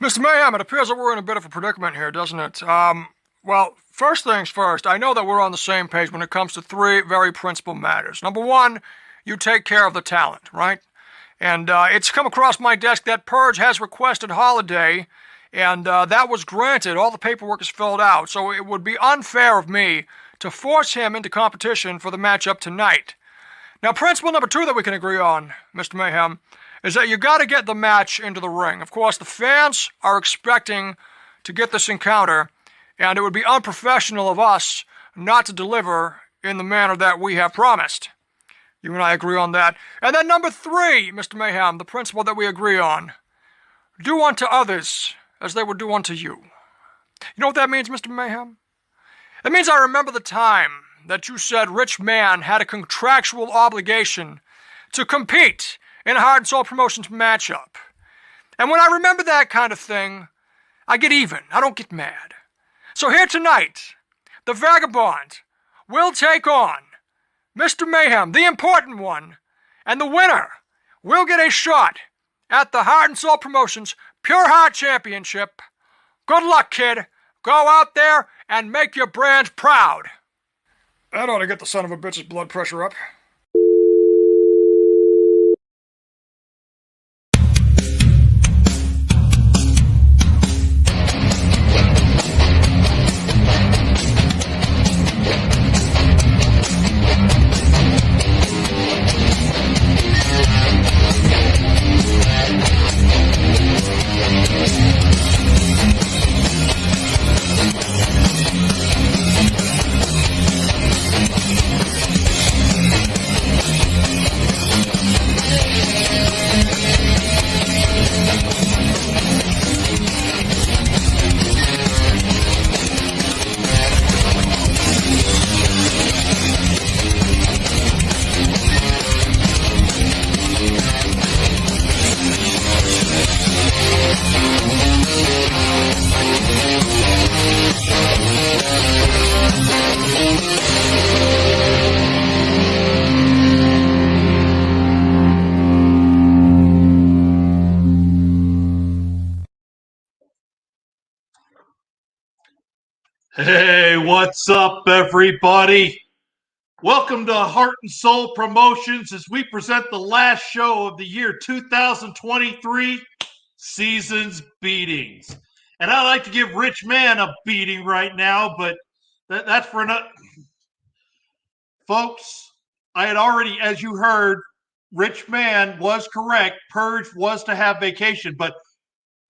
Mr. Mayhem, it appears that we're in a bit of a predicament here, doesn't it? Well, first things first, I know that we're on the same page when it comes to three very principal matters. Number one, you take care of the talent, right? And it's come across my desk that Purge has requested holiday, and that was granted. All the paperwork is filled out, so it would be unfair of me to force him into competition for the matchup tonight. Now, principle number two that we can agree on, Mr. Mayhem, is that you got to get the match into the ring. Of course, the fans are expecting to get this encounter, and it would be unprofessional of us not to deliver in the manner that we have promised. You and I agree on that. And then number three, Mr. Mayhem, the principle that we agree on. Do unto others as they would do unto you. You know what that means, Mr. Mayhem? It means I remember the time that you said Rich Man had a contractual obligation to compete in a Heart and Soul Promotions matchup. And when I remember that kind of thing, I get even. I don't get mad. So here tonight, the Vagabond will take on Mr. Mayhem, the important one, and the winner will get a shot at the Heart and Soul Promotions Pure Heart Championship. Good luck, kid. Go out there and make your brand proud. That ought to get the son of a bitch's blood pressure up. Hey, what's up, everybody? Welcome to Heart and Soul Promotions as we present the last show of the year 2023, Seasons Beatings. And I'd like to give Rich Man a beating right now, but that's for another. Folks, I had already, as you heard, Rich Man was correct. Purge was to have vacation, but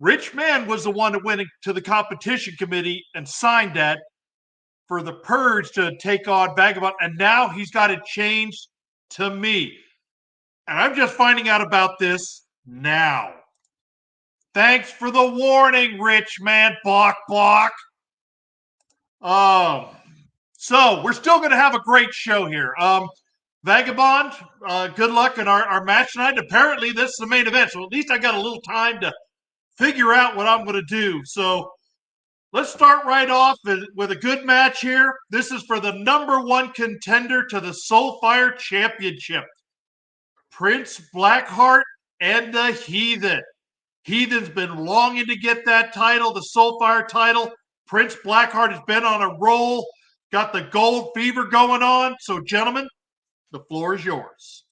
Rich Man was the one that went to the competition committee and signed that for the Purge to take on Vagabond, and now he's got it changed to me. And I'm just finding out about this now. Thanks for the warning, Rich Man. Bok, bok. So we're still going to have a great show here. Vagabond, good luck in our match tonight. Apparently, this is the main event, so at least I got a little time to figure out what I'm going to do. So let's start right off with a good match here. This is for the #1 contender to the Soulfire Championship. Prince Blackheart and the Heathen. Heathen's been longing to get that title, the Soulfire title. Prince Blackheart has been on a roll, got the gold fever going on. So, gentlemen, the floor is yours.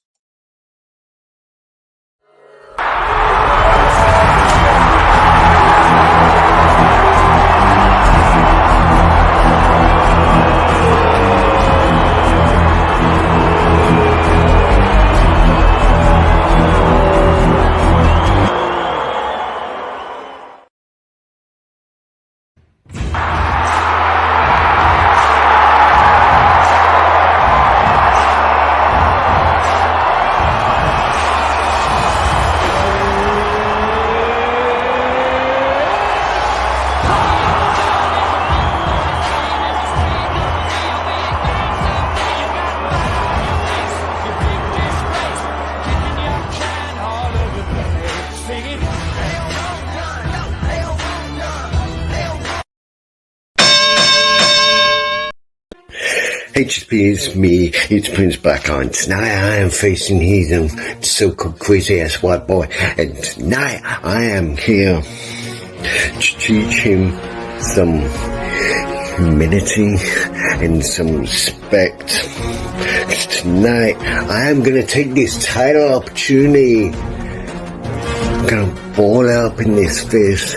HSP is me, it's Prince Blackheart. Tonight I am facing Heathen, so-called crazy-ass white boy. And tonight I am here teach him some humility and some respect. Tonight, I am going to take this title opportunity. I'm going to ball up in this fist.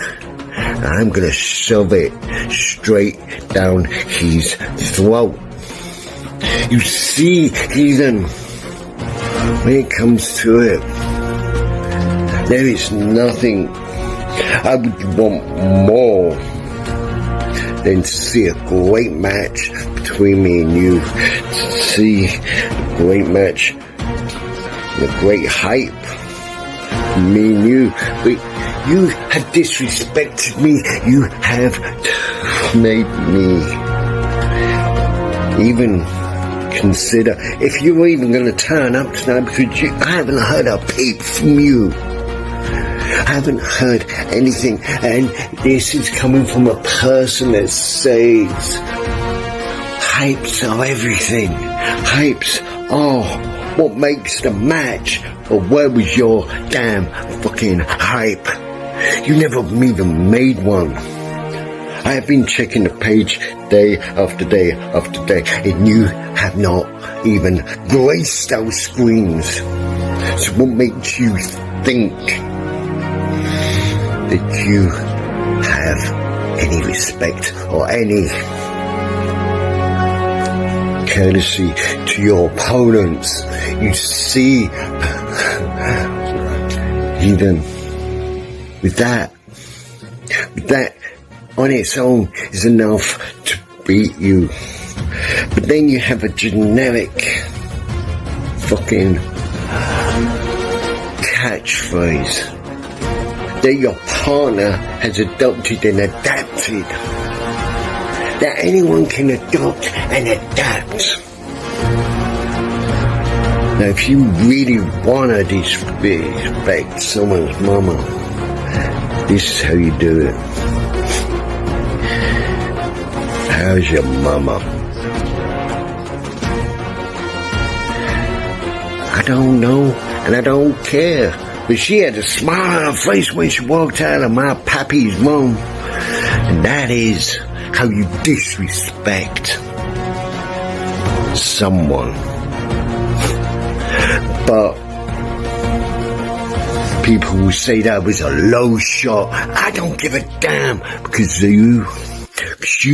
I'm going to shove it straight down his throat. You see, Heathen, when it comes to it, there is nothing I would want more than to see a great match between me and you. To see a great match, a great hype, me and you. But you have disrespected me. You have made me even consider if you were even going to turn up tonight, because I haven't heard a peep from you. I haven't heard anything, and this is coming from a person that says hypes are everything. Hypes are what makes the match. But where was your damn fucking hype? You never even made one. I have been checking the page day after day after day, and you have not even graced those screens. So what makes you think that you have any respect or any courtesy to your opponents? You see, even with that on its own is enough to beat you. But then you have a generic fucking catchphrase that your partner has adopted and adapted, that anyone can adopt and adapt. Now, if you really want to disrespect someone's mama, this is how you do it. How's your mama? I don't know, and I don't care. But she had a smile on her face when she walked out of my pappy's room. And that is how you disrespect someone. But people will say that was a low shot. I don't give a damn, because you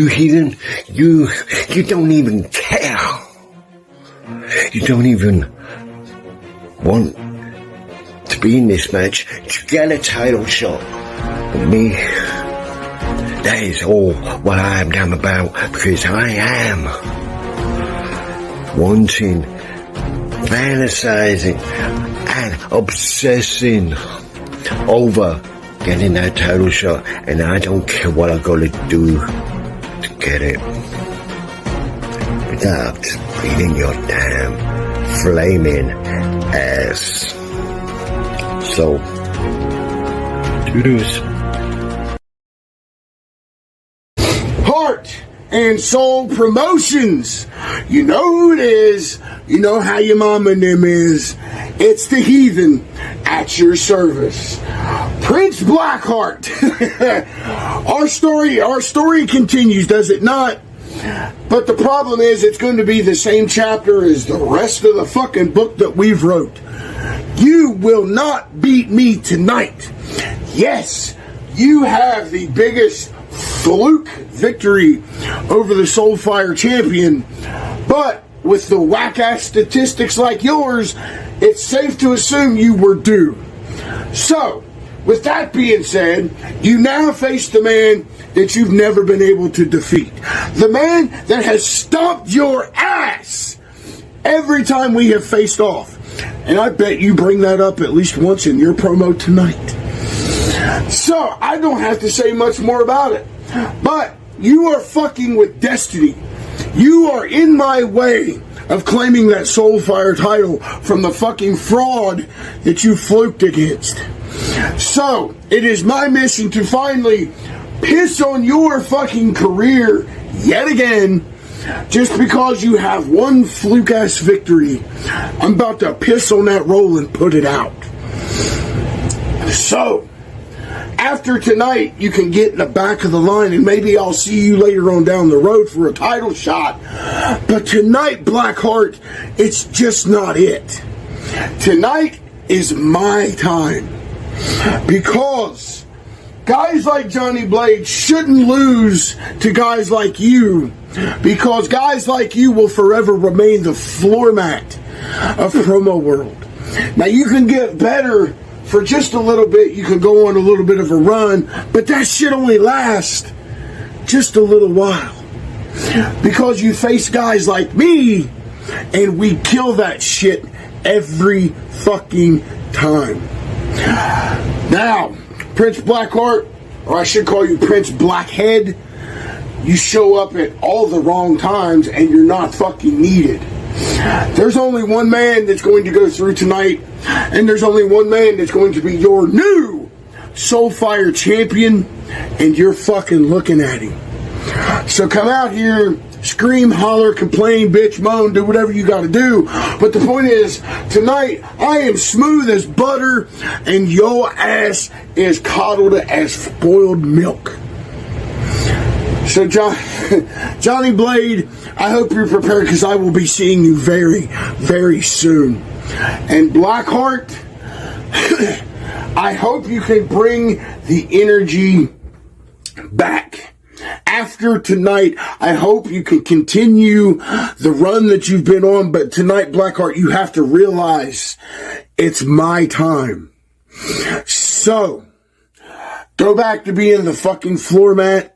heathen, you don't even care. You don't even want to be in this match to get a title shot. But me, that is all what I am damn about, because I am wanting, fantasizing and obsessing over getting that title shot, and I don't care what I gotta do to get it without beating your damn flaming ass. So, toodles. Heart and Soul Promotions. You know who it is. You know how your mama and them is. It's the Heathen at your service. Prince Blackheart. Our story continues, does it not? But the problem is, it's going to be the same chapter as the rest of the fucking book that we've wrote. You will not beat me tonight. Yes, you have the biggest fluke victory over the Soulfire champion, but with the whack-ass statistics like yours, it's safe to assume you were due. So, with that being said, you now face the man that you've never been able to defeat. The man that has stomped your ass every time we have faced off. And I bet you bring that up at least once in your promo tonight. So, I don't have to say much more about it. But you are fucking with destiny. You are in my way of claiming that Soulfire title from the fucking fraud that you fluked against. So, it is my mission to finally piss on your fucking career yet again, just because you have one fluke-ass victory. I'm about to piss on that roll and put it out. So, After tonight, you can get in the back of the line, and maybe I'll see you later on down the road for a title shot. But tonight, Blackheart, it's just not it. Tonight is my time. Because guys like Johnny Blade shouldn't lose to guys like you. Because guys like you will forever remain the floor mat of promo world. Now, you can get better for just a little bit. You can go on a little bit of a run, but that shit only lasts just a little while. Because you face guys like me, and we kill that shit every fucking time. Now, Prince Blackheart, or I should call you Prince Blackhead, you show up at all the wrong times and you're not fucking needed. There's only one man that's going to go through tonight, and there's only one man that's going to be your new Soulfire champion, and you're fucking looking at him. So come out here, scream, holler, complain, bitch, moan, do whatever you gotta do. But the point is, tonight, I am smooth as butter, and your ass is coddled as spoiled milk. So, Johnny Blade, I hope you're prepared, because I will be seeing you very, very soon. And Blackheart, I hope you can bring the energy back. After tonight, I hope you can continue the run that you've been on. But tonight, Blackheart, you have to realize it's my time. So, go back to being the fucking floor mat.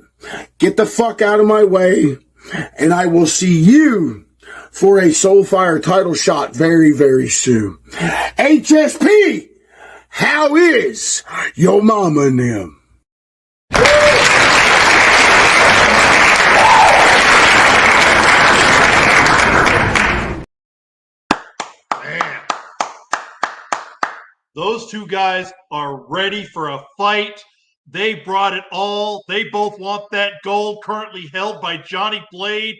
Get the fuck out of my way, and I will see you for a Soulfire title shot very, very soon. HSP, how is your mama and them? Man, those two guys are ready for a fight. They brought it all. They both want that gold currently held by Johnny Blade.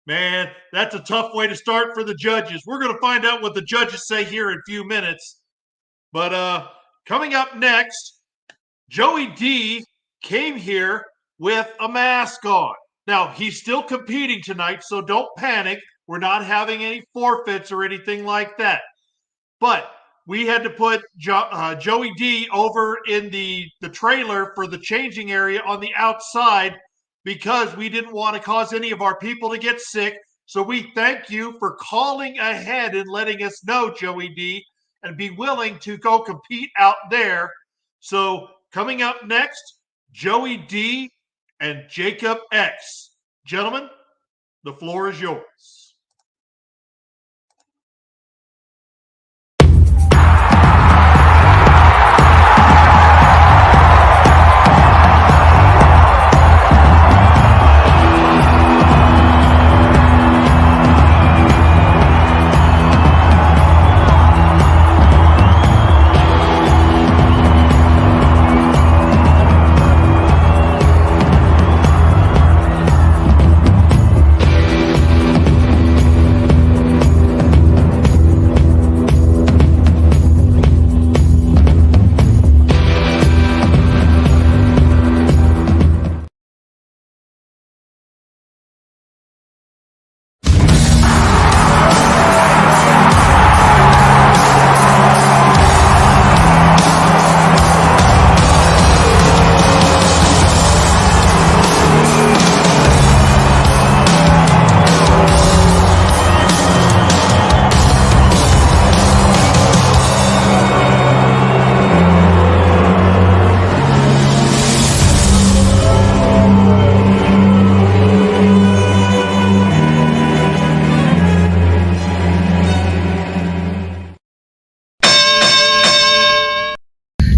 Man, that's a tough way to start for the judges. We're going to find out what the judges say here in a few minutes. But coming up next, Joey D came here with a mask on. Now, he's still competing tonight, so don't panic. We're not having any forfeits or anything like that. But we had to put Joey D over in the trailer for the changing area on the outside because we didn't want to cause any of our people to get sick. So we thank you for calling ahead and letting us know, Joey D, and be willing to go compete out there. So coming up next, Joey D and Jacob X. Gentlemen, the floor is yours.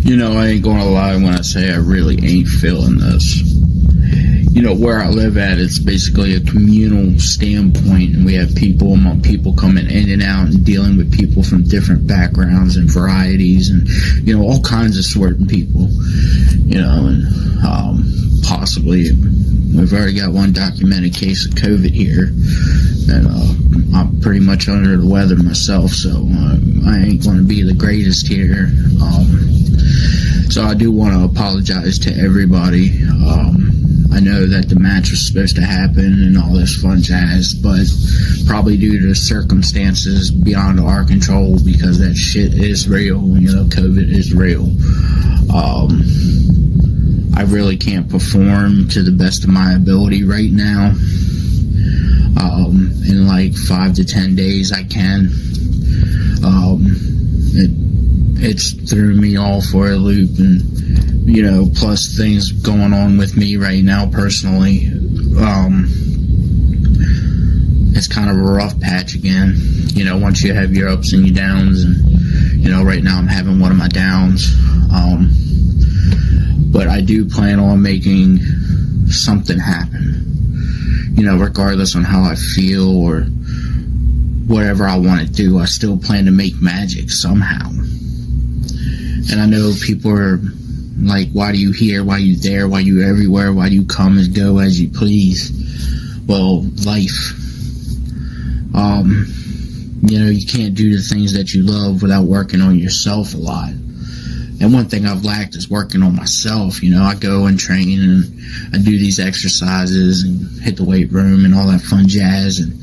You know, I ain't gonna lie when I say I really ain't feeling this. You know, where I live at, it's basically a communal standpoint, and we have people coming in and out and dealing with people from different backgrounds and varieties and, you know, all kinds of sorts of people, you know, and possibly we've already got one documented case of COVID here, and I'm pretty much under the weather myself, so I ain't going to be the greatest here. So I do want to apologize to everybody. I know that the match was supposed to happen and all this fun jazz, but probably due to circumstances beyond our control, because that shit is real, COVID is real. I really can't perform to the best of my ability right now. In like 5 to 10 days I can. It's threw me all for a loop, and plus things going on with me right now personally. It's kind of a rough patch again. Once you have your ups and your downs, and right now I'm having one of my downs. But I do plan on making something happen. Regardless on how I feel or whatever I want to do, I still plan to make magic somehow. And I know people are like, why do you here? Why you there? Why you everywhere? Why do you come and go as you please? Well, life. You can't do the things that you love without working on yourself a lot. And one thing I've lacked is working on myself. I go and train and I do these exercises and hit the weight room and all that fun jazz and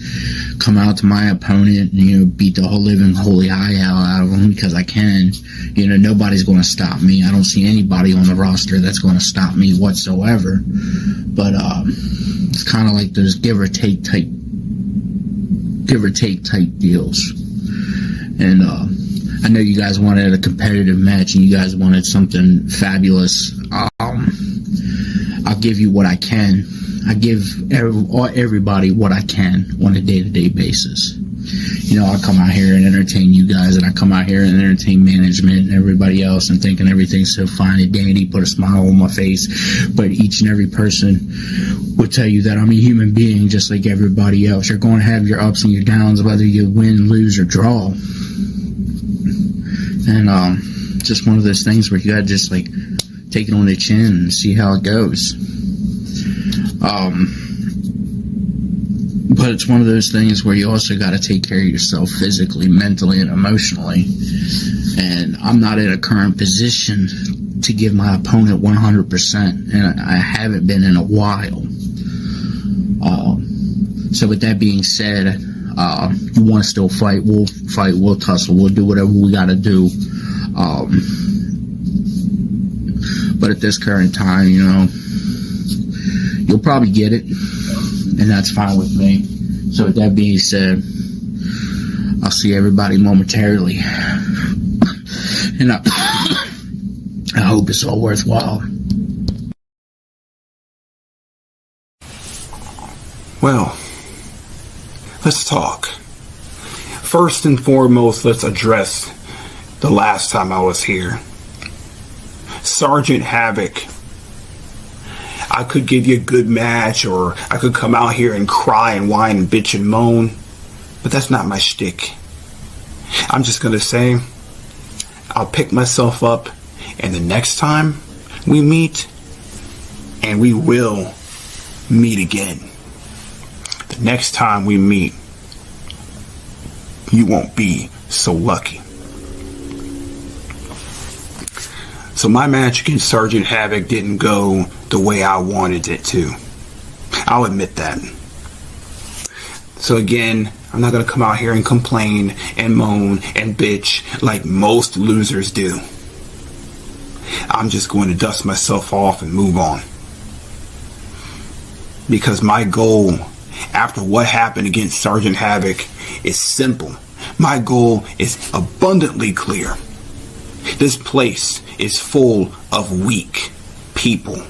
come out to my opponent and, beat the whole living holy eye out of them because I can. Nobody's going to stop me. I don't see anybody on the roster that's going to stop me whatsoever. But it's kind of like those give or take type deals. And I know you guys wanted a competitive match and you guys wanted something fabulous. I'll give you what I can. I give everybody what I can on a day-to-day basis. I come out here and entertain you guys, and I come out here and entertain management and everybody else, and thinking everything's so fine and dandy, put a smile on my face. But each and every person will tell you that I'm a human being just like everybody else. You're going to have your ups and your downs, whether you win, lose, or draw. And just one of those things where you gotta just like take it on the chin and see how it goes. But it's one of those things where you also gotta take care of yourself physically, mentally, and emotionally. And I'm not in a current position to give my opponent 100%, and I haven't been in a while. So with that being said, you want to still fight, we'll tussle, we'll do whatever we got to do. But at this current time, you'll probably get it, and that's fine with me. So with that being said, I'll see everybody momentarily. And I hope it's all worthwhile. Well, let's talk. First and foremost, let's address the last time I was here. Sergeant Havoc. I could give you a good match, or I could come out here and cry and whine and bitch and moan, but that's not my shtick. I'm just going to say, I'll pick myself up, and the next time we meet, and we will meet again. The next time we meet, you won't be so lucky. So my match against Sergeant Havoc didn't go the way I wanted it to. I'll admit that. So again, I'm not going to come out here and complain and moan and bitch like most losers do. I'm just going to dust myself off and move on. Because my goal after what happened against Sergeant Havoc is simple. My goal is abundantly clear. This place is full of weak people.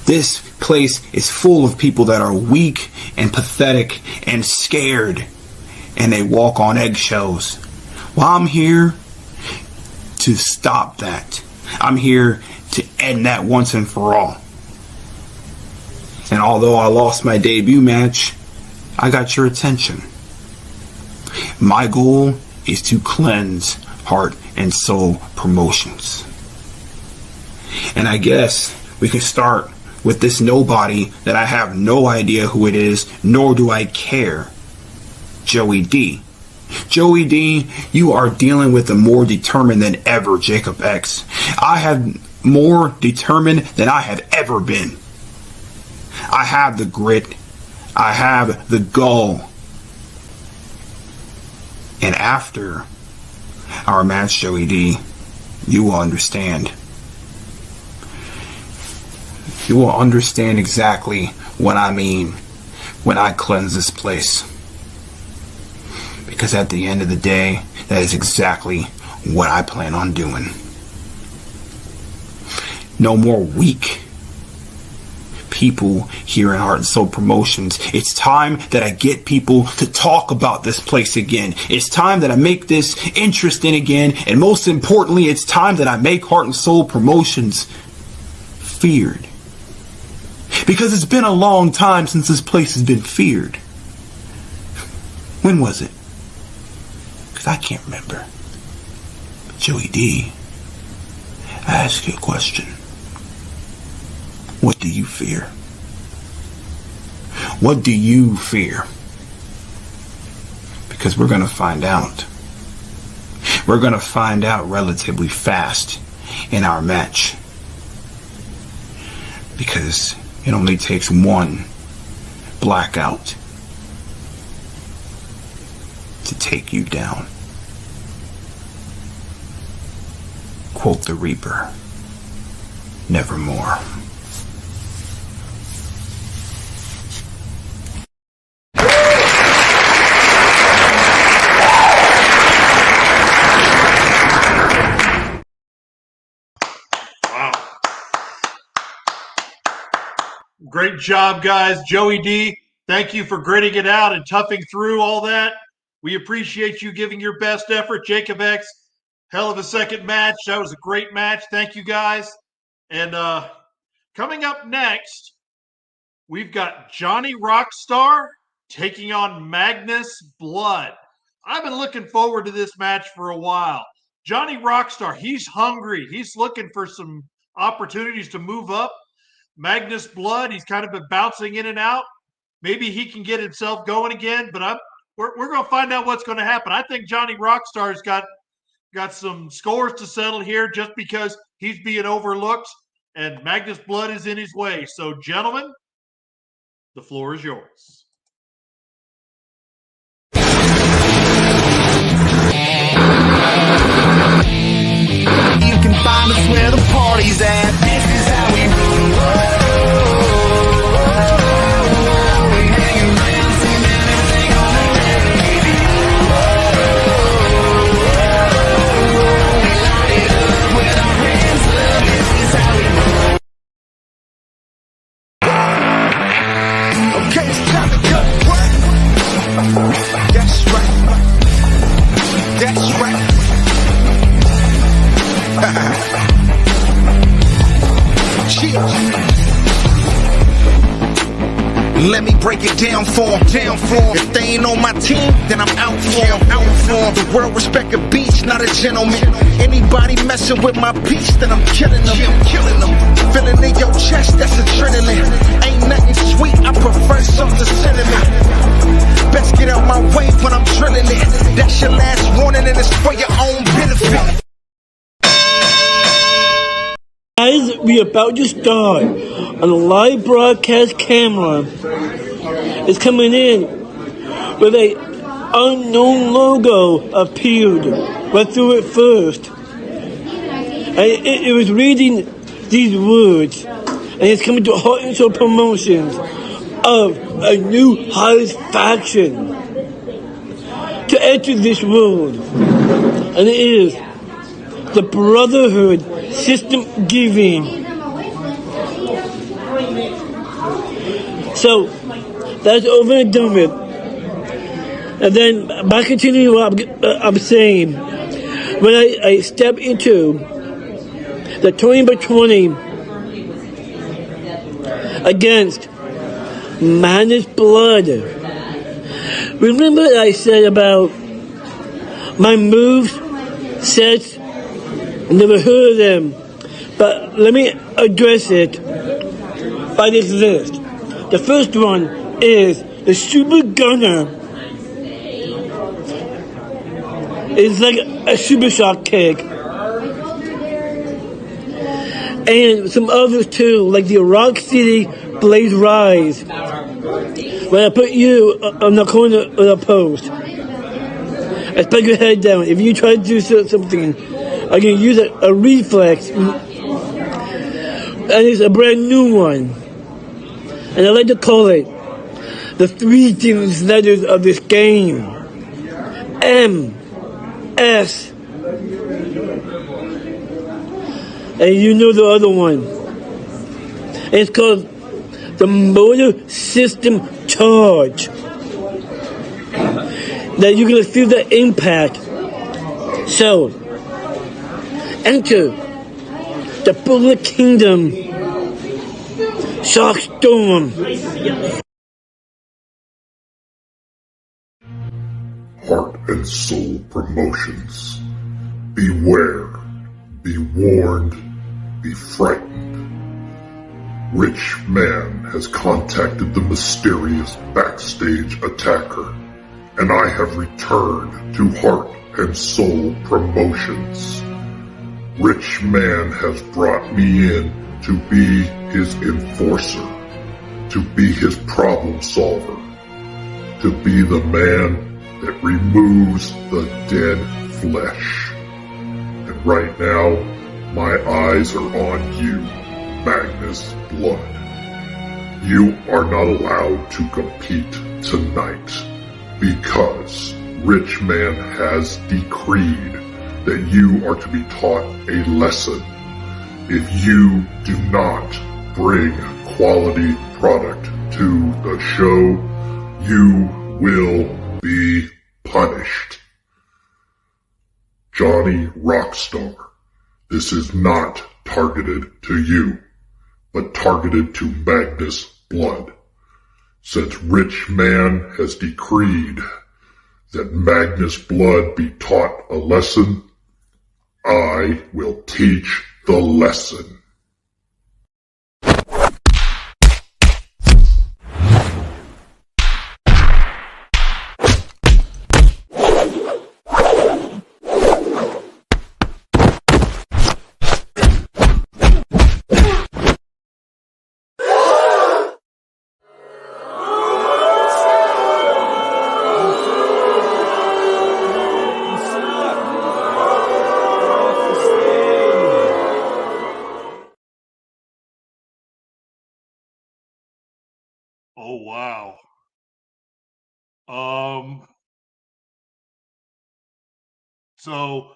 This place is full of people that are weak and pathetic and scared, and they walk on eggshells. Well, I'm here to stop that. I'm here to end that once and for all. And although I lost my debut match, I got your attention. My goal is to cleanse Heart and Soul Promotions. And I guess we can start with this nobody that I have no idea who it is, nor do I care. Joey D. Joey D, you are dealing with a more determined than ever Jacob X. I have more determined than I have ever been. I have the grit. I have the gall. And after our match, Joey D, you will understand. You will understand exactly what I mean when I cleanse this place. Because at the end of the day, that is exactly what I plan on doing. No more weak people here in Heart and Soul Promotions. It's time that I get people to talk about this place again. It's time that I make this interesting again. And most importantly, it's time that I make Heart and Soul Promotions feared. Because it's been a long time since this place has been feared. When was it? Because I can't remember. But Joey D, I ask you a question. What do you fear? What do you fear? Because we're going to find out. We're going to find out relatively fast in our match. Because it only takes one blackout to take you down. Quote the Reaper, nevermore. Great job, guys. Joey D, thank you for gritting it out and toughing through all that. We appreciate you giving your best effort. Jacob X, hell of a second match. That was a great match. Thank you, guys. And coming up next, we've got Johnny Rockstar taking on Magnus Blood. I've been looking forward to this match for a while. Johnny Rockstar, he's hungry. He's looking for some opportunities to move up. Magnus Blood, he's kind of been bouncing in and out. Maybe he can get himself going again, but we're going to find out what's going to happen. I think Johnny Rockstar's got some scores to settle here just because he's being overlooked, and Magnus Blood is in his way. So, gentlemen, the floor is yours. You can find us where the party's at. This is how we roll. We hang around, singing everything on the radio. We light it up with our hands up. This is how we roll. Okay, it's time to go to work. That's right. That's right. Let me break it down for 'em. If they ain't on my team, then I'm out for 'em. The world respect a beast, not a gentleman. Anybody messing with my peace, then I'm killing them. Feeling in your chest, that's adrenaline. Ain't nothing sweet, I prefer something cinnamon. Best get out my way when I'm drilling it. That's your last warning and it's for your own benefit. Guys, we are about to start. A live broadcast camera is coming in with a unknown logo appeared right through it first. And it was reading these words, and it's coming to Heart and Soul Promotions of a new highest faction to enter this world, and it is the Brotherhood System Giving. So that's over and done with. And then by continuing what I'm saying, when I step into the 20x20 against Magnus Blood, remember what I said about my moves, sets? Never heard of them, but let me address it by this list. The first one is the Super Gunner. It's like a super shock kick. and some others too, like the Rock City Blaze Rise. When I put you on the corner of the post, I put your head down. If you try to do something, I can use a reflex, and it's a brand new one. And I like to call it the 3 Things letters of this game. M, S, and you know the other one. It's called the motor system charge. That you're gonna feel the impact. So, enter the Bullet Kingdom Shock Storm. Heart and Soul Promotions. Beware, be warned, be frightened. Rich Man has contacted the mysterious backstage attacker, and I have returned to Heart and Soul Promotions. Rich Man has brought me in to be his enforcer, to be his problem solver, to be the man that removes the dead flesh. And right now, my eyes are on you, Magnus Blood. You are not allowed to compete tonight because Rich Man has decreed that you are to be taught a lesson. If you do not bring quality product to the show, you will be punished. Johnny Rockstar, this is not targeted to you, but targeted to Magnus Blood. Since Rich Man has decreed that Magnus Blood be taught a lesson, I will teach the lesson. Oh, wow. So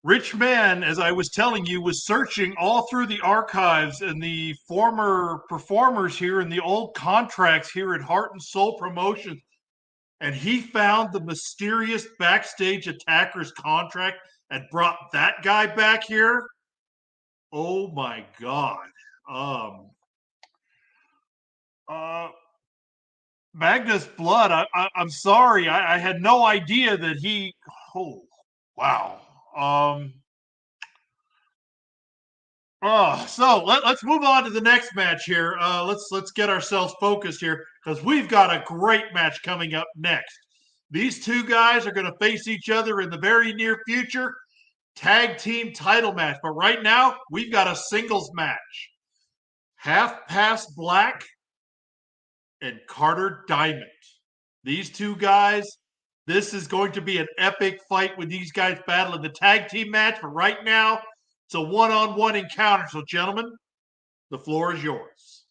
Rich Man, as I was telling you, was searching all through the archives and the former performers here and the old contracts here at Heart and Soul Promotions, and he found the mysterious backstage attacker's contract and brought that guy back here. Oh my God. Magnus Blood, I'm sorry. I had no idea that he. Oh, wow. So let's move on to the next match here. Let's get ourselves focused here because we've got a great match coming up next. These two guys are going to face each other in the very near future. Tag team title match. But right now, we've got a singles match. Half Past Black and Carter Diamond. These two guys, this is going to be an epic fight with these guys battling the tag team match. But right now, it's a one-on-one encounter. So, gentlemen, the floor is yours.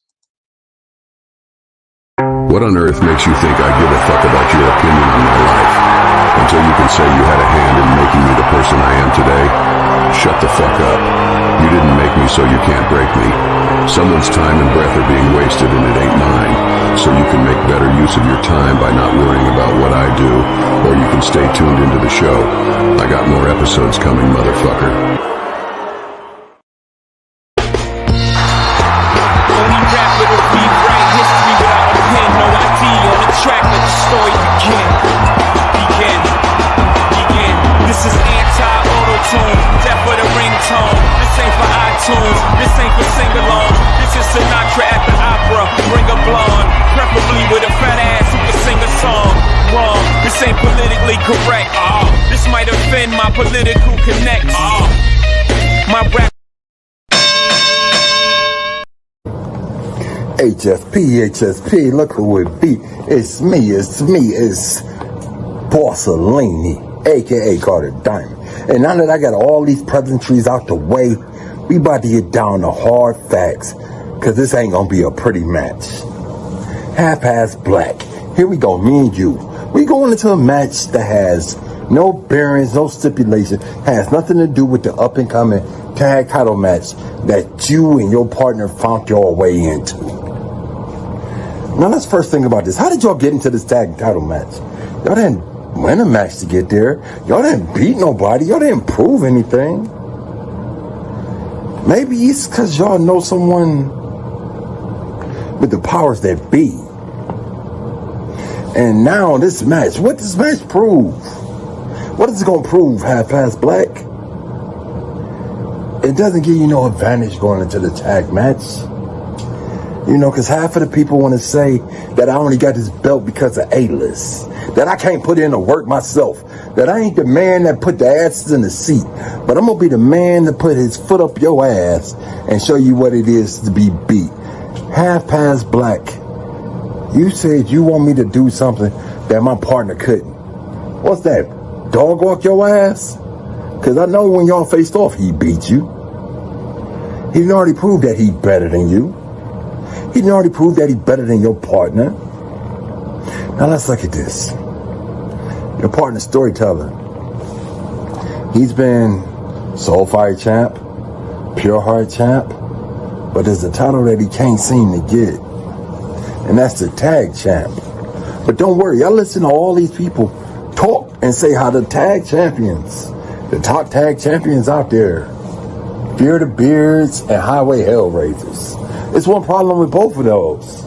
What on earth makes you think I give a fuck about your opinion on my life? Until you can say you had a hand in making me the person I am today? Shut the fuck up. You didn't make me, so you can't break me. Someone's time and breath are being wasted and it ain't mine. So you can make better use of your time by not worrying about what I do, or you can stay tuned into the show. I got more episodes coming, motherfucker. This ain't for sing-along. This is Sinatra at the opera. Bring a blonde, preferably with a fat ass who can sing a song. Wrong, this ain't politically correct. This might offend my political connects. My rap. HSP, look who it be. It's me, it's Borsellini, aka Carter Diamond. And now that I got all these pleasantries out the way, we about to get down to hard facts, cause this ain't gonna be a pretty match. Half-ass black. Here we go, me and you. We going into a match that has no bearings, no stipulation, has nothing to do with the up-and-coming tag title match that you and your partner found your way into. Now let's first think about this. How did y'all get into this tag title match? Y'all didn't win a match to get there. Y'all didn't beat nobody. Y'all didn't prove anything. Maybe it's because y'all know someone with the powers that be. And now this match, what does this match prove? What is it going to prove, half-ass black? It doesn't give you no advantage going into the tag match. You know, because half of the people want to say that I only got this belt because of A-list. That I can't put in the work myself. That I ain't the man that put the asses in the seat. But I'm going to be the man that put his foot up your ass and show you what it is to be beat. Half-past black. You said you want me to do something that my partner couldn't. What's that? Dog walk your ass? Because I know when y'all faced off, he beat you. He done already proved that he better than you. He done already proved that he better than your partner. Now let's look at this. Your partner's storyteller. He's been Soulfire Champ, Pure Heart Champ, but there's a title that he can't seem to get. And that's the Tag Champ. But don't worry, y'all listen to all these people talk and say how the tag champions, the top tag champions out there, Fear the Beards and Highway Hellraisers. It's one problem with both of those.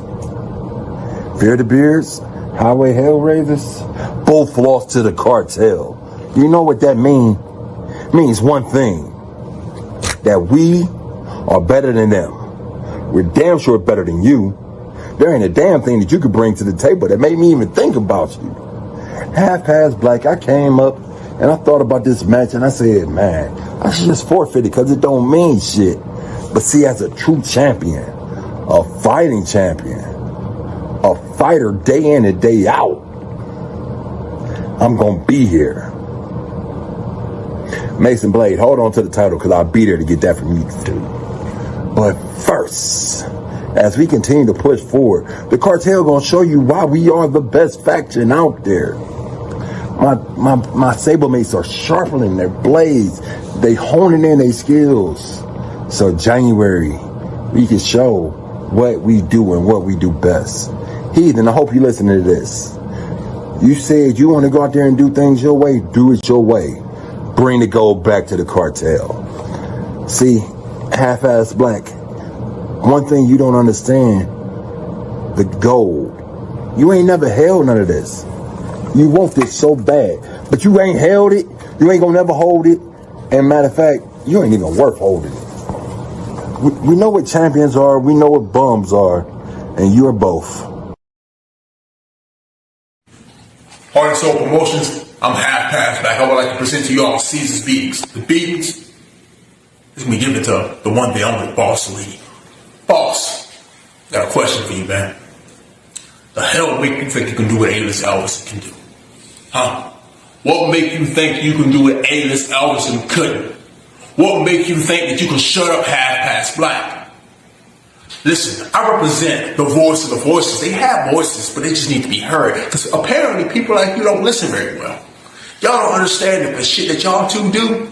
Fear the Beards, Highway Hellraisers, both lost to the cartel. You know what that means? It means one thing, that we are better than them. We're damn sure better than you. There ain't a damn thing that you could bring to the table that made me even think about you. Half-past black, I came up and I thought about this match and I said, man, I should just forfeit it because it don't mean shit. But see, as a true champion, a fighting champion, a fighter day in and day out, I'm going to be here. Mason Blade, hold on to the title because I'll be there to get that from you too. But first, as we continue to push forward, the cartel gonna show you why we are the best faction out there. My stablemates are sharpening their blades. They honing in their skills. So January, we can show what we do and what we do best. Heathen, I hope you listen to this. You said you want to go out there and do things your way, do it your way. Bring the gold back to the cartel. See, half-ass black, one thing you don't understand, the gold. You ain't never held none of this. You want this so bad, but you ain't held it. You ain't gonna never hold it. And matter of fact, you ain't even worth holding it. We know what champions are. We know what bums are. And you're both. Heart and Soul Promotions, I'm half-past back. I would like to present to you all Caesar's Beatings. The Beatings is going to be given to the one, the only, Borsellini. Boss, got a question for you, man. The hell make you think you can do what A-list Elvis can do? Huh? What make you think you can do what A-list Elvis couldn't? What make you think that you can shut up half-past black? Listen, I represent the voice of the voices. They have voices, but they just need to be heard. Because apparently people like you don't listen very well. Y'all don't understand that the shit that y'all two do,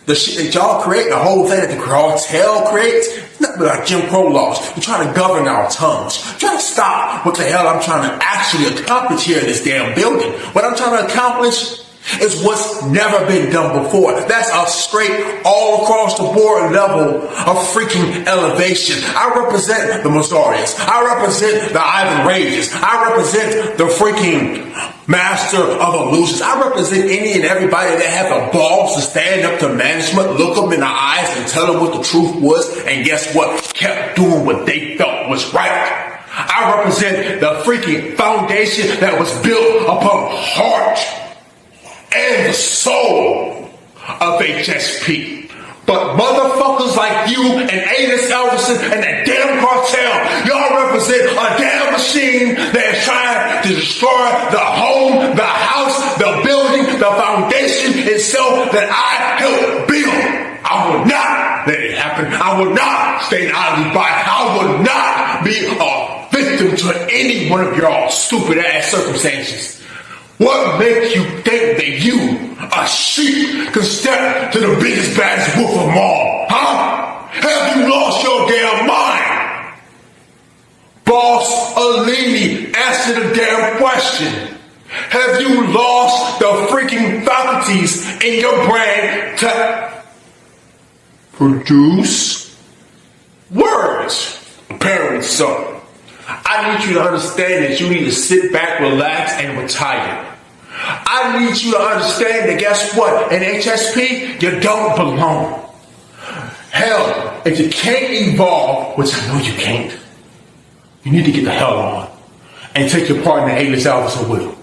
the shit that y'all create, the whole thing that the cartel creates, it's nothing but like Jim Crow laws. We're trying to govern our tongues. We're trying to stop what the hell I'm trying to actually accomplish here in this damn building. What I'm trying to accomplish is what's never been done before. That's a straight, all across the board level of freaking elevation. I represent the Mazarians. I represent the Ivan Rages. I represent the freaking Master of Illusions. I represent any and everybody that had the balls to stand up to management, look them in the eyes and tell them what the truth was, and guess what? Kept doing what they felt was right. I represent the freaking foundation that was built upon heart and the soul of HSP. But motherfuckers like you and A-list Elvis and that damn cartel, y'all represent represent a damn machine that is trying to destroy the home, the house, the building, the foundation itself that I helped build. I will not let it happen. I will not stand idly by. I will not be a victim to any one of your stupid ass circumstances. What makes you think that you, a sheep, can step to the biggest, baddest wolf of them all? Huh? Have you lost your damn mind? Boss Alini, answer the damn question. Have you lost the freaking faculties in your brain to produce words? Apparently so. I need you to understand that you need to sit back, relax, and retire. I need you to understand that guess what? In HSP, you don't belong. Hell, if you can't evolve, which I know you can't, you need to get the hell on and take your part in the A-list officer with you.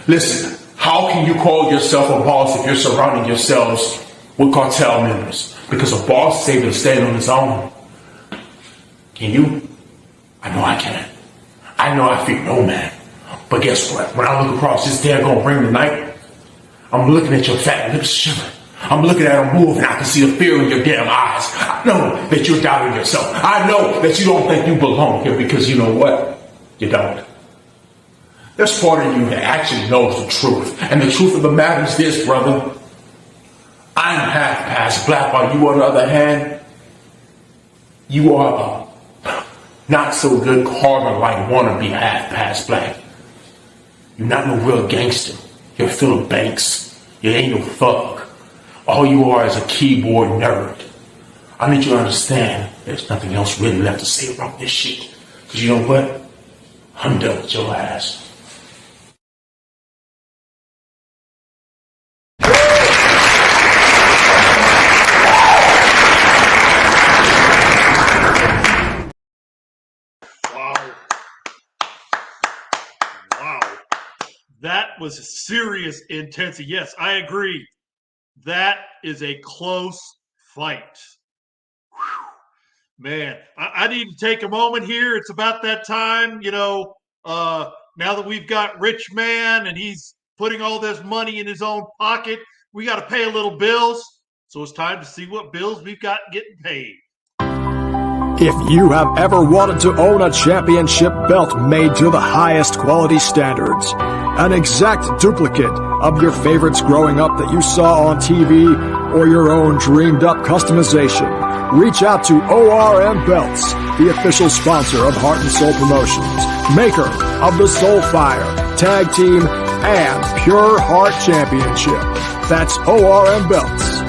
Listen, how can you call yourself a boss if you're surrounding yourselves with cartel members? Because a boss is able to stand on his own. Can you? I know I can. I know I fear no man. But guess what? When I look across this daggone ring tonight, I'm looking at your fat lips shivering. I'm looking at them move and I can see the fear in your damn eyes. I know that you're doubting yourself. I know that you don't think you belong here because you know what? You don't. There's part of you that actually knows the truth. And the truth of the matter is this, brother. I'm half past black, while you, on the other hand, you are a not so good Carter-like wannabe half past black. You're not no real gangster. You're Philip Banks. You ain't no thug. All you are is a keyboard nerd. I need you to understand there's nothing else really left to say about this shit. Because you know what? I'm done with your ass. That was serious intensity. Yes, I agree. That is a close fight. Whew. Man, I need to take a moment here. It's about that time, now that we've got Rich Man and he's putting all this money in his own pocket, we got to pay a little bills. So it's time to see what bills we've got getting paid. If you have ever wanted to own a championship belt made to the highest quality standards, an exact duplicate of your favorites growing up that you saw on TV, or your own dreamed up customization, reach out to ORM Belts, the official sponsor of Heart and Soul Promotions, maker of the Soulfire, Tag Team, and Pure Heart Championship. That's ORM Belts.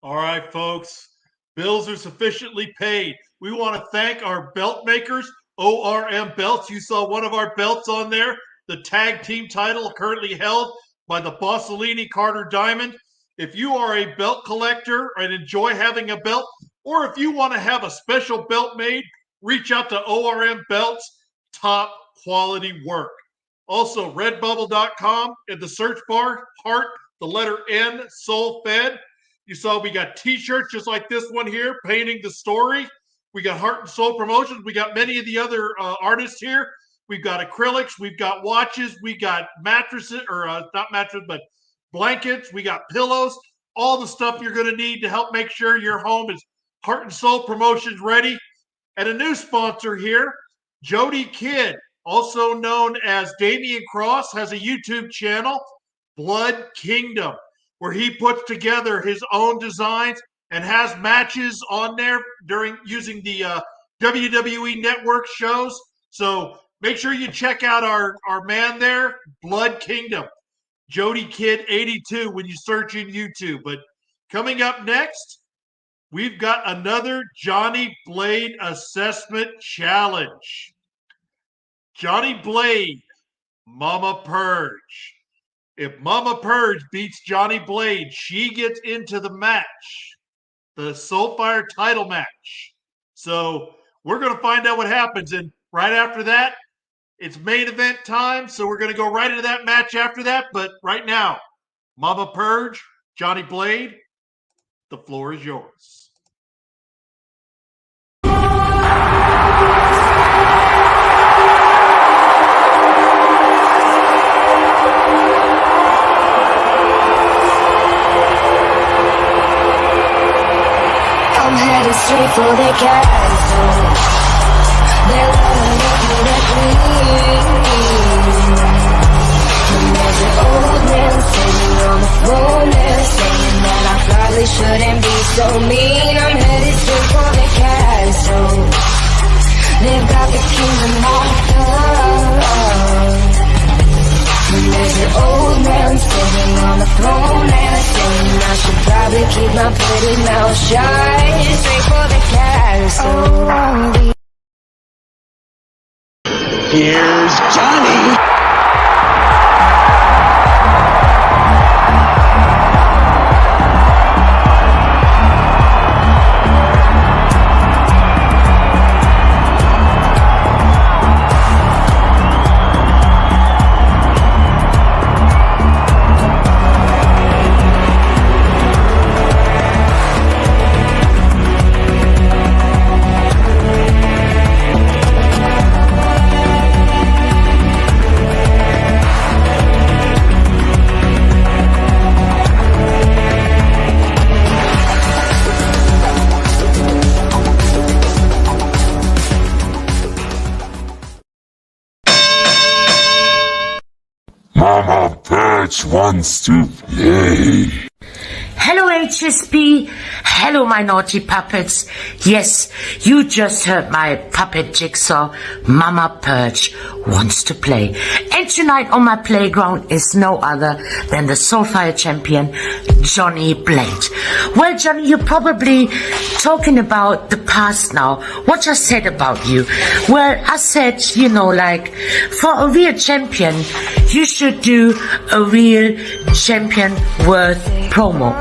All right, folks. Bills are sufficiently paid. We want to thank our belt makers, ORM Belts. You saw one of our belts on there, the tag team title currently held by the Bossellini Carter Diamond. If you are a belt collector and enjoy having a belt, or if you want to have a special belt made, reach out to ORM Belts. Top quality work. Also, redbubble.com in the search bar, heart, the letter N, soul fed. You saw we got t-shirts just like this one here, painting the story. We got Heart and Soul Promotions. We got many of the other artists here. We've got acrylics. We've got watches. We got mattresses, or not mattresses, but blankets. We got pillows. All the stuff you're going to need to help make sure your home is Heart and Soul Promotions ready. And a new sponsor here, Jody Kidd, also known as Damian Cross, has a YouTube channel, Blood Kingdom, where he puts together his own designs and has matches on there during using the WWE Network shows. So make sure you check out our man there, Blood Kingdom, Jody Kidd 82 when you search in YouTube. But coming up next, we've got another Johnny Blade assessment challenge. Johnny Blade, Mama Purge. If Mama Purge beats Johnny Blade, she gets into the match, the Soulfire title match. So we're going to find out what happens. And right after that, it's main event time. So we're going to go right into that match after that. But right now, Mama Purge, Johnny Blade, the floor is yours. I'm headed straight for the castle. They wanna make me the queen. And there's an old man sitting on the throne there, saying that I probably shouldn't be so mean. I'm headed straight for the castle. They've got the kingdom locked up. And there's an old man sitting on the throne and saying I should probably keep my pretty mouth shut. Straight for the castle. Here's Johnny. Mama Purge wants to play. Hello HSP, hello my naughty puppets. Yes, you just heard my puppet jigsaw, Mama Purge wants to play. And tonight on my playground is no other than the Soulfire champion, Johnny Blade. Well, Johnny, you're probably talking about the past now. What I said about you. Well, I said, you know, like, for a real champion, you should do a real champion worth promo.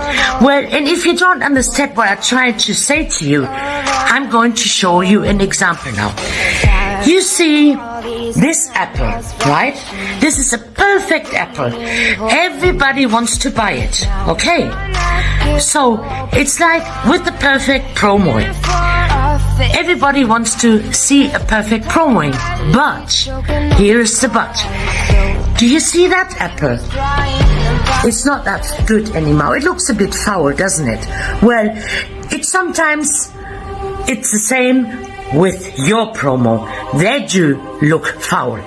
Well, and if you don't understand what I tried to say to you, I'm going to show you an example now. You see this apple, right? This is a perfect apple. Everybody wants to buy it, okay? So, it's like with the perfect promo. Everybody wants to see a perfect promo, but here's the but. Do you see that apple? It's not that good anymore. It looks a bit foul, doesn't it? Well, it's the same with your promo. They do look foul.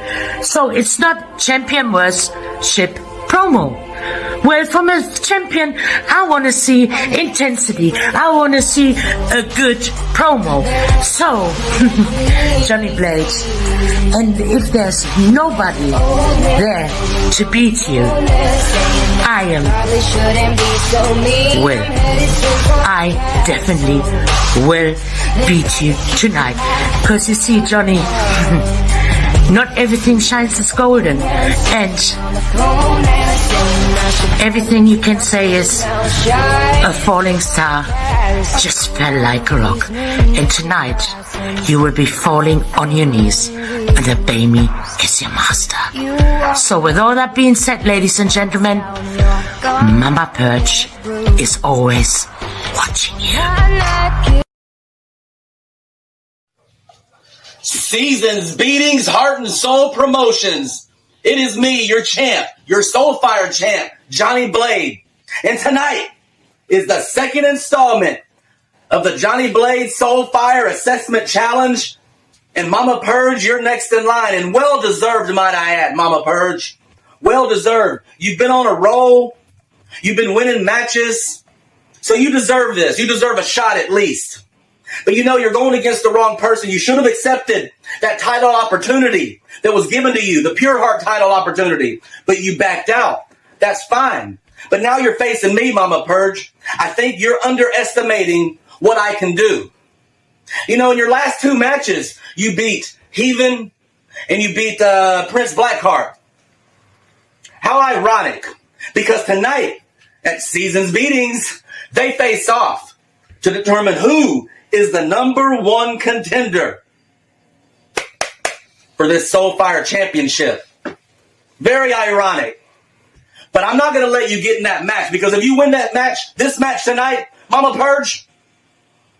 So it's not champion worship promo. Well, from a champion, I want to see intensity. I want to see a good promo. So, Johnny Blades, and if there's nobody there to beat you, I definitely will beat you tonight. Because you see, Johnny, not everything shines as golden, and everything you can say is a falling star just fell like a rock. And tonight you will be falling on your knees and obey me as your master. So with all that being said, ladies and gentlemen, Mama Perch is always watching you. Seasons, beatings, heart and soul promotions. It is me, your champ, your Soulfire champ, Johnny Blade. And tonight is the second installment of the Johnny Blade Soulfire Assessment Challenge. And Mama Purge, you're next in line. And well-deserved, might I add, Mama Purge. Well-deserved. You've been on a roll. You've been winning matches. So you deserve this. You deserve a shot at least. But you know, you're going against the wrong person. You should have accepted that title opportunity that was given to you, the Pure Heart title opportunity. But you backed out. That's fine. But now you're facing me, Mama Purge. I think you're underestimating what I can do. You know, in your last two matches, you beat Heathen and you beat Prince Blackheart. How ironic. Because tonight, at Seasons Beatings, they face off to determine who is the number one contender for this Soulfire Championship. Very ironic. But I'm not going to let you get in that match, because if you win that match, this match tonight, Mama Purge,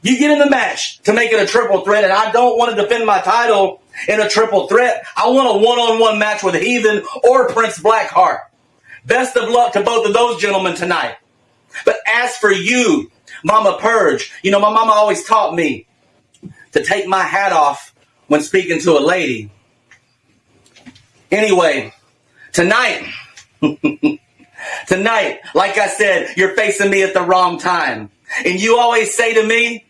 you get in the match to make it a triple threat, and I don't want to defend my title in a triple threat. I want a one-on-one match with Heathen or Prince Blackheart. Best of luck to both of those gentlemen tonight. But as for you, Mama Purge, you know, my mama always taught me to take my hat off when speaking to a lady. Anyway, tonight, like I said, you're facing me at the wrong time. And you always say to me,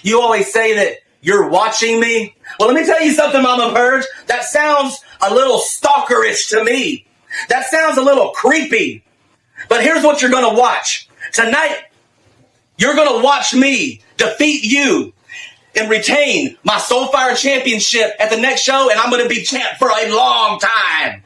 you always say that you're watching me. Well, let me tell you something, Mama Purge. That sounds a little stalkerish to me. That sounds a little creepy. But here's what you're going to watch. Tonight, you're going to watch me defeat you and retain my Soulfire Championship at the next show, and I'm going to be champ for a long time.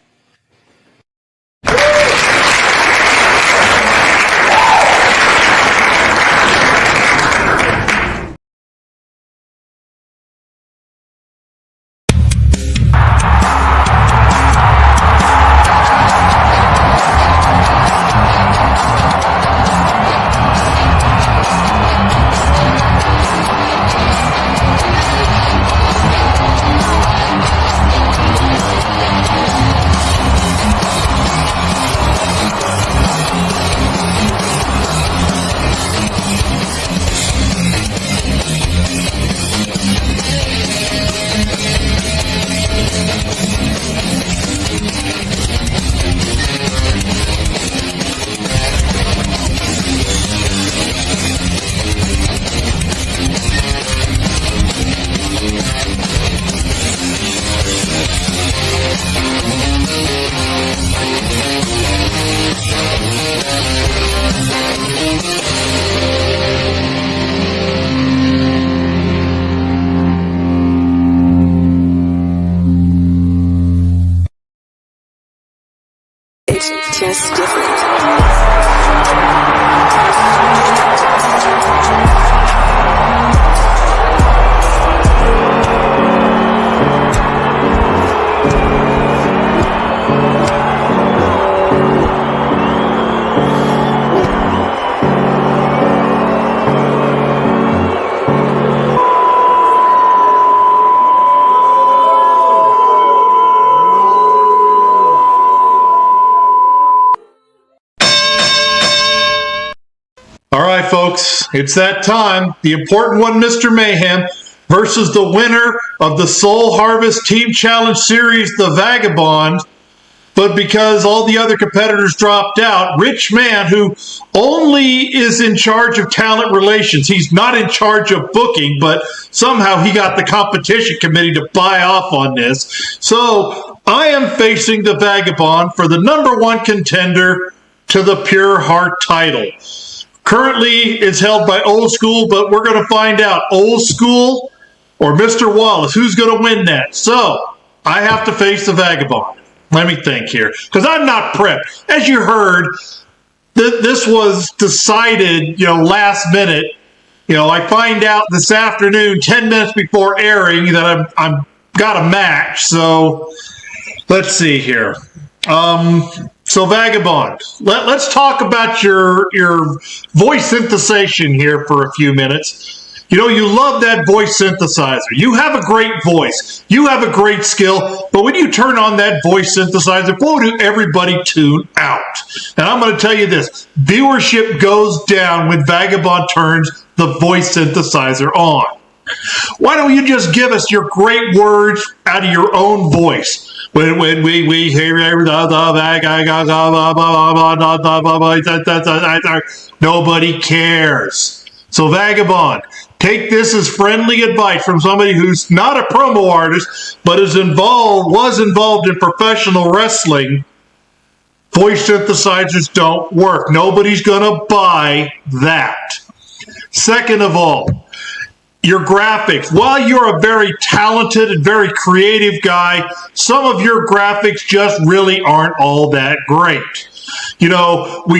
Just different. All right, folks, it's that time. The important one, Mr. Mayhem, versus the winner of the Soul Harvest Team Challenge Series, the Vagabond. but because all the other competitors dropped out, Rich Man, who only is in charge of talent relations, he's not in charge of booking, but somehow he got the competition committee to buy off on this. So I am facing the Vagabond for the #1 contender to the Pure Heart title. Currently, it's held by Old School, but we're going to find out, Old School or Mr. Wallace, who's going to win that? So I have to face the Vagabond. Let me think here, because I'm not prepped. As you heard, this was decided, last minute. I find out this afternoon, 10 minutes before airing, that I'm got a match. So let's see here. So Vagabond, let's talk about your voice synthesization here for a few minutes. You love that voice synthesizer. You have a great voice. You have a great skill. But when you turn on that voice synthesizer, boy, do everybody tune out. And I'm going to tell you this. Viewership goes down when Vagabond turns the voice synthesizer on. Why don't you just give us your great words out of your own voice? When we hear nobody cares. So Vagabond, take this as friendly advice from somebody who's not a promo artist, but was involved in professional wrestling. Voice synthesizers don't work. Nobody's going to buy that. Second of all, your graphics. While you're a very talented and very creative guy, some of your graphics just really aren't all that great. We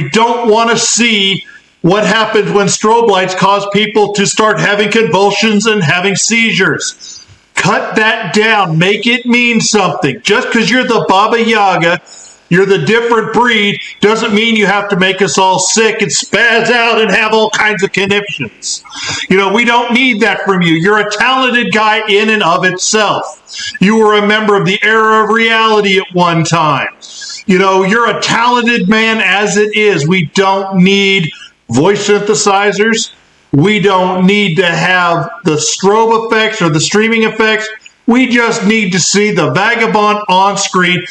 don't want to see what happens when strobe lights cause people to start having convulsions and having seizures. Cut that down. Make it mean something. Just because you're the Baba Yaga, you're the different breed, doesn't mean you have to make us all sick and spaz out and have all kinds of conniptions. We don't need that from you. You're a talented guy in and of itself. You were a member of the era of reality at one time. You're a talented man as it is. We don't need voice synthesizers. We don't need to have the strobe effects or the streaming effects. We just need to see the Vagabond on screen.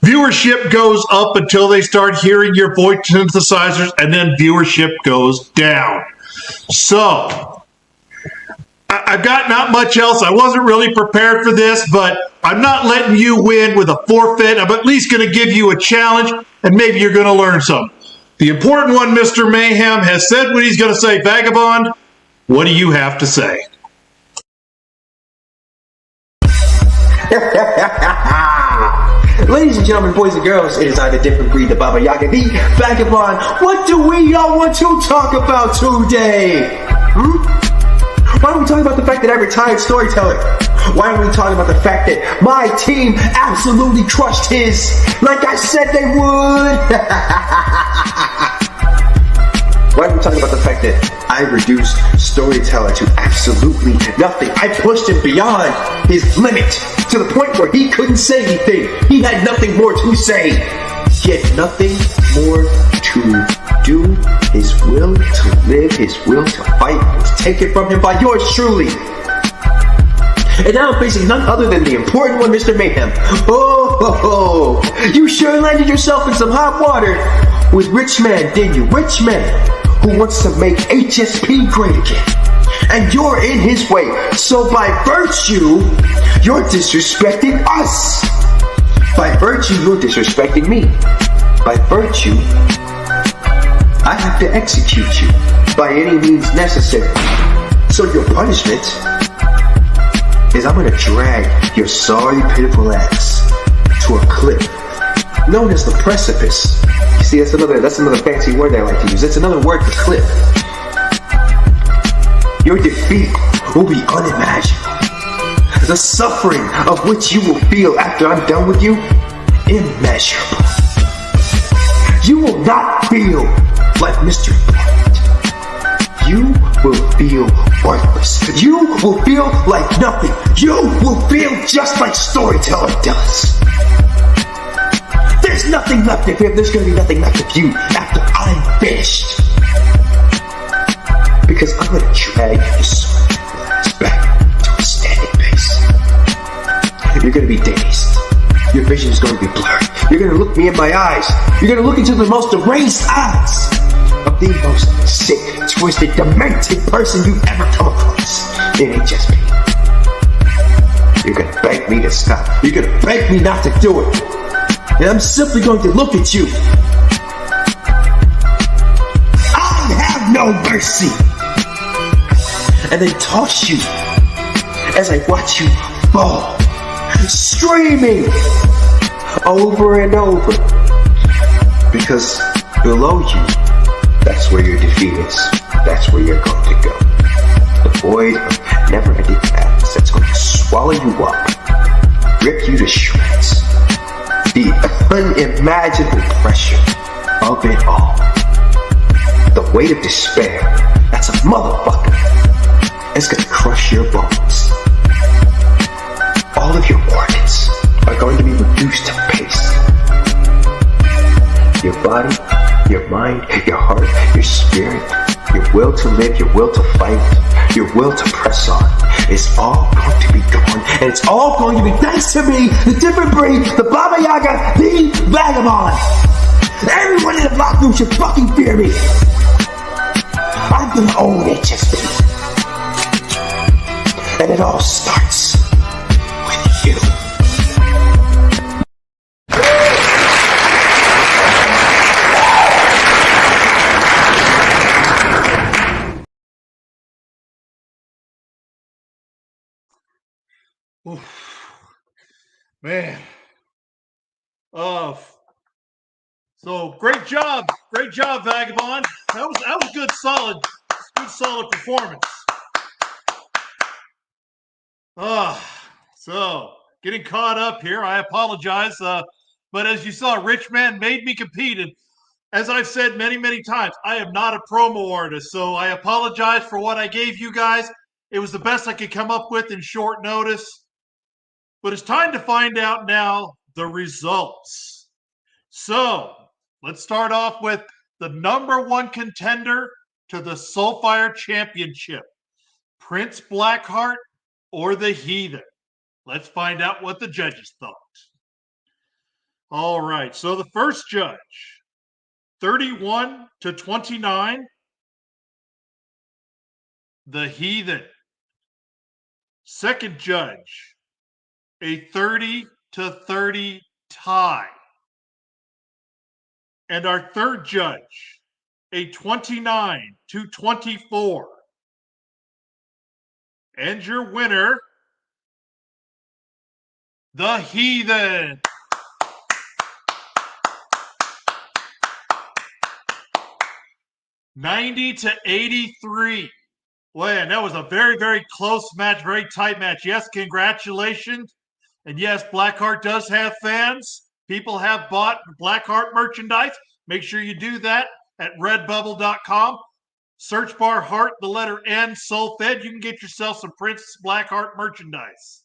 Viewership goes up until they start hearing your voice synthesizers, and then viewership goes down. So, I've got not much else. I wasn't really prepared for this, but I'm not letting you win with a forfeit. I'm at least going to give you a challenge, and maybe you're going to learn something. The important one, Mr. Mayhem, has said what he's going to say. Vagabond, what do you have to say? Ladies and gentlemen, boys and girls, it is I, the different breed, the Baba Yaga, the Vagabond. What do we all want to talk about today? Why don't we talk about the fact that I retired storyteller? Why don't we talk about the fact that my team absolutely crushed his, like I said they would? Why don't we talk about the fact that I reduced storyteller to absolutely nothing? I pushed him beyond his limit to the point where he couldn't say anything. He had nothing more to say. He had nothing more to do. His will to live, his will to fight was taken from him by yours truly. And now I'm facing none other than the important one, Mr. Mayhem. Oh, you sure landed yourself in some hot water with Rich Man, didn't you? Rich Man, who wants to make HSP great again. And you're in his way. So by virtue, you're disrespecting us. By virtue, you're disrespecting me. By virtue, I have to execute you by any means necessary. So your punishment is I'm going to drag your sorry, pitiful ass to a cliff known as the precipice. You see, that's another fancy word I like to use. It's another word for cliff. Your defeat will be unimaginable. The suffering of which you will feel after I'm done with you, immeasurable. You will not feel like Mr. Important. You will feel worthless. You will feel like nothing. You will feel just like Storyteller does. There's nothing left of him. There's going to be nothing left of you after I'm finished. Because I'm going to drag your sorry ass back to a standing pace. You're going to be dazed. Your vision is going to be blurred. You're going to look me in my eyes. You're going to look into the most deranged eyes of the most sick, twisted, demented person you've ever come across. It ain't just me. You're going to beg me to stop. You're going to beg me not to do it. And I'm simply going to look at you. I have no mercy. And then toss you as I watch you fall, screaming over and over. Because below you, that's where your defeat is. That's where you're going to go. The void of never-ending madness that's going to swallow you up, rip you to shreds. The unimaginable pressure of it all. The weight of despair. That's a motherfucker. It's gonna crush your bones. All of your organs are going to be reduced to paste. Your body, your mind, your heart, your spirit, your will to live, your will to fight, your will to press on is all going to be gone. And it's all going to be thanks to me, the different breed, the Baba Yaga, the Vagabond. Everyone in the locker room should fucking fear me. I'm gonna own it, just me. And it all starts with you. Oof. Man. So great job, Vagabond. That was good, solid performance. So getting caught up here. I apologize, but as you saw, Rich Man made me compete. And as I've said many, many times, I am not a promo artist, so I apologize for what I gave you guys. It was the best I could come up with in short notice. But it's time to find out now the results. So let's start off with the number one contender to the Soulfire Championship, Prince Blackheart or the Heathen. Let's find out what the judges thought. All right, so the first judge, 31-29, the Heathen. Second judge, a 30-30 tie. And our third judge, a 29-24. And your winner, the Heathen. $90-83. Man, that was a very, very close match, very tight match. Yes, congratulations. And yes, Blackheart does have fans. People have bought Blackheart merchandise. Make sure you do that at redbubble.com. Search bar heart, the letter N, Soul Fed. You can get yourself some Prince Blackheart merchandise.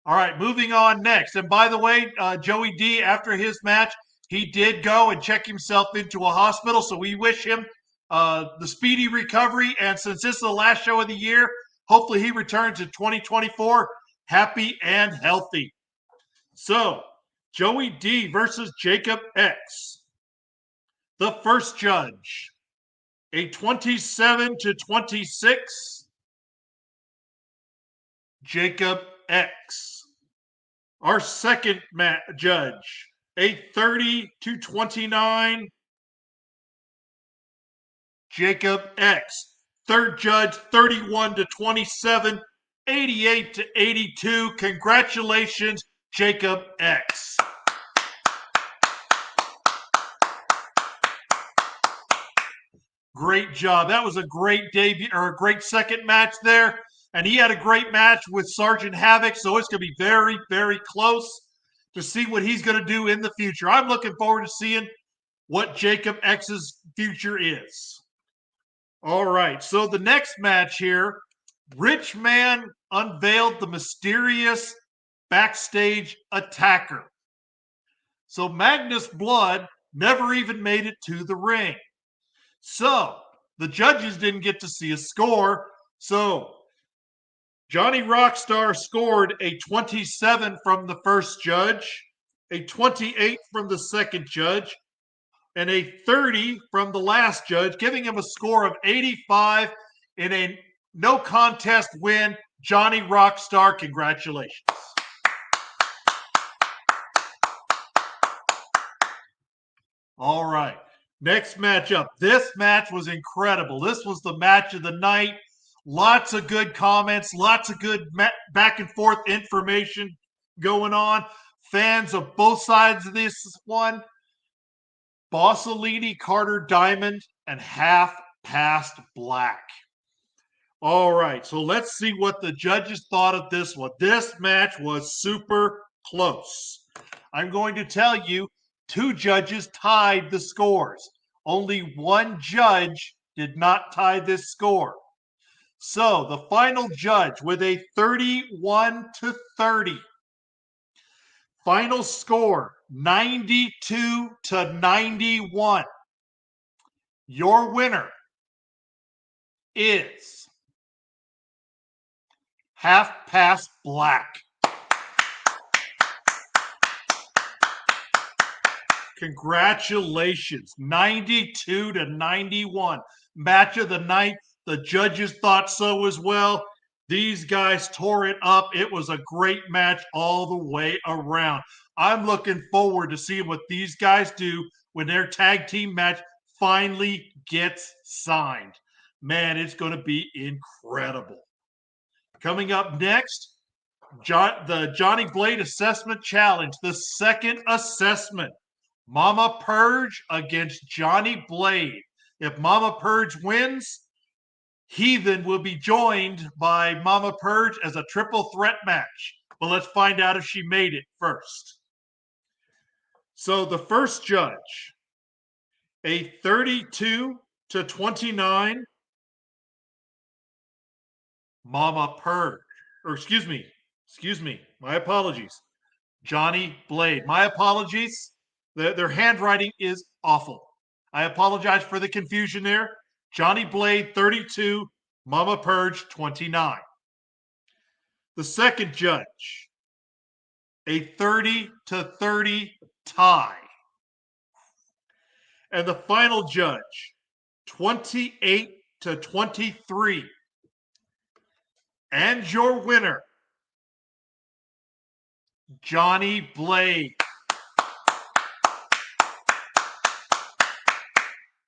All right, moving on next. And by the way, Joey D, after his match, he did go and check himself into a hospital. So we wish him the speedy recovery. And since this is the last show of the year, hopefully he returns in 2024 happy and healthy. So, Joey D versus Jacob X. The first judge, a 27-26, Jacob X. Our second judge, a 30-29, Jacob X. Third judge, 31-27, 88-82. Congratulations, Jacob X. Great job. That was a great debut or a great second match there. And he had a great match with Sergeant Havoc. So it's going to be very, very close to see what he's going to do in the future. I'm looking forward to seeing what Jacob X's future is. All right. So the next match here, Rich Man unveiled the mysterious backstage attacker. So Magnus Blood never even made it to the ring. So the judges didn't get to see a score. So Johnny Rockstar scored a 27 from the first judge, a 28 from the second judge, and a 30 from the last judge, giving him a score of 85 in a no contest win. Johnny Rockstar, congratulations. All right. Next matchup. This match was incredible. This was the match of the night. Lots of good comments, lots of good back and forth information going on. Fans of both sides of this one. Bossolini, Carter Diamond, and Half Past Black. All right, so let's see what the judges thought of this one. This match was super close. I'm going to tell you, 2 judges tied the scores. Only 1 judge did not tie this score. So the final judge with a 31-30. Final score, 92-91. Your winner is Half Past Black. Congratulations, 92-91. Match of the night. The judges thought so as well. These guys tore it up. It was a great match all the way around. I'm looking forward to seeing what these guys do when their tag team match finally gets signed. Man, it's going to be incredible. Coming up next, the Johnny Blade Assessment Challenge, the second assessment. Mama Purge against Johnny Blade. If Mama Purge wins, Heathen will be joined by Mama Purge as a triple threat match. But let's find out if she made it first. So the first judge, a 32-29 Mama Purge. Or excuse me, my apologies. Johnny Blade. My apologies. Their handwriting is awful. I apologize for the confusion there. Johnny Blade, 32, Mama Purge, 29. The second judge, a 30-30 tie. And the final judge, 28-23. And your winner, Johnny Blade.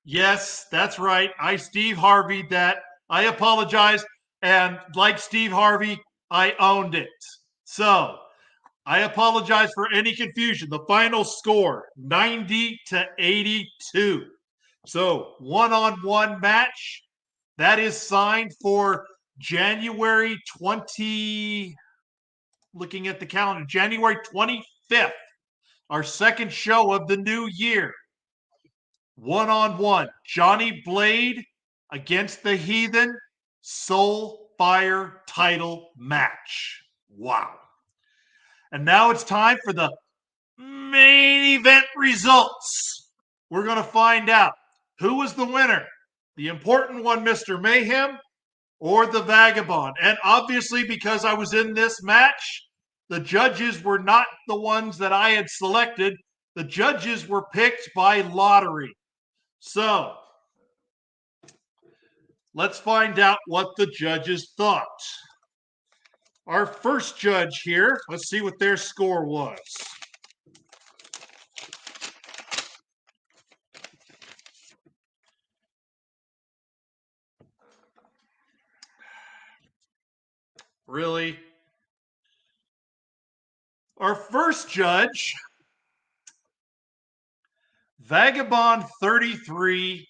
Yes, that's right. I Steve Harvey'd that. I apologize. And like Steve Harvey, I owned it. So I apologize for any confusion. The final score, 90-82. So one-on-one match. That is signed for January 20, looking at the calendar, January 25th, our second show of the new year. One-on-one, Johnny Blade against the Heathen, Soul Fire title match. Wow. And now it's time for the main event results. We're going to find out who was the winner, the important one, Mr. Mayhem, or the Vagabond. And obviously, because I was in this match, the judges were not the ones that I had selected. The judges were picked by lottery. So, let's find out what the judges thought. Our first judge here, let's see what their score was. Really? Our first judge, Vagabond 33,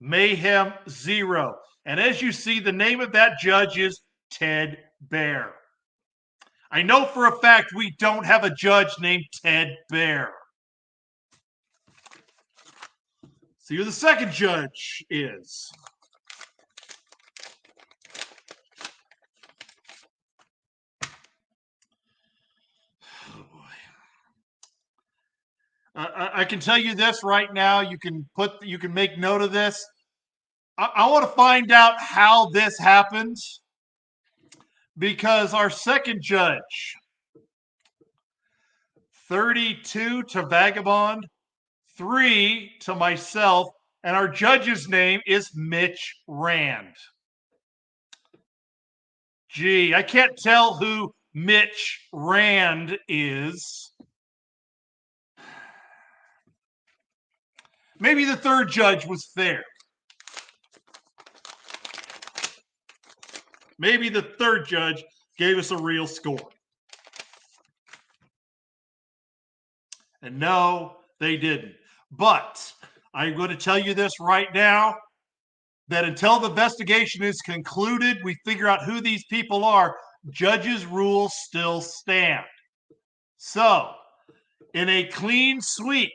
Mayhem 0. And as you see, the name of that judge is Ted Bear. I know for a fact we don't have a judge named Ted Bear. See who the second judge is. I can tell you this right now. You can make note of this. I want to find out how this happened, because our second judge, 32 to Vagabond, 3 to myself, and our judge's name is Mitch Rand. Gee, I can't tell who Mitch Rand is. Maybe the third judge was fair. Maybe the third judge gave us a real score. And no, they didn't. But I'm going to tell you this right now, that until the investigation is concluded, we figure out who these people are, judges' rules still stand. So, in a clean sweep,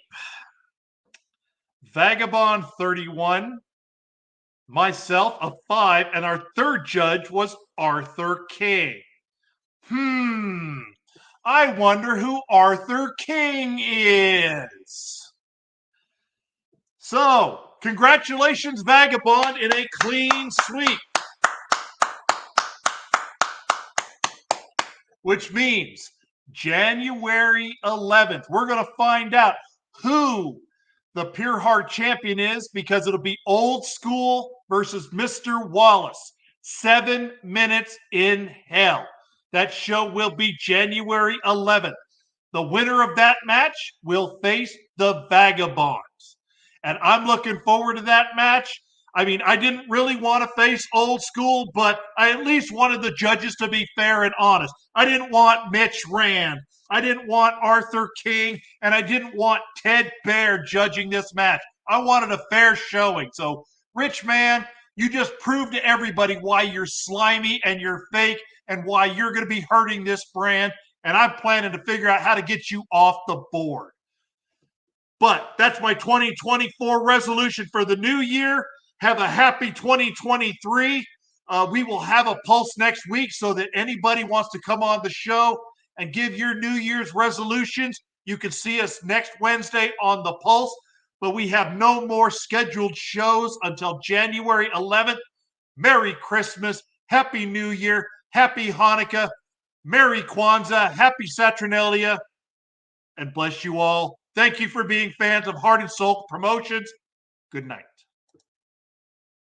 Vagabond 31, myself a 5, and our third judge was Arthur King. I wonder who Arthur King is. So, congratulations, Vagabond, in a clean sweep. Which means January 11th, we're going to find out who the Pure Heart champion is, because it'll be Old School versus Mr. Wallace. 7 minutes in hell. That show will be January 11th. The winner of that match will face the Vagabonds. And I'm looking forward to that match. I mean, I didn't really want to face Old School, but I at least wanted the judges to be fair and honest. I didn't want Mitch Rand. I didn't want Arthur King, and I didn't want Ted Bear judging this match. I wanted a fair showing. So, Rich Man, you just proved to everybody why you're slimy and you're fake and why you're going to be hurting this brand. And I'm planning to figure out how to get you off the board. But that's my 2024 resolution for the new year. Have a happy 2023. We will have a pulse next week, so that anybody wants to come on the show and give your New Year's resolutions, you can see us next Wednesday on the Pulse. But we have no more scheduled shows until January 11th. Merry Christmas, Happy New Year, Happy Hanukkah, Merry Kwanzaa, Happy Saturnalia, and bless you all. Thank you for being fans of Heart and Soul Promotions. Good night.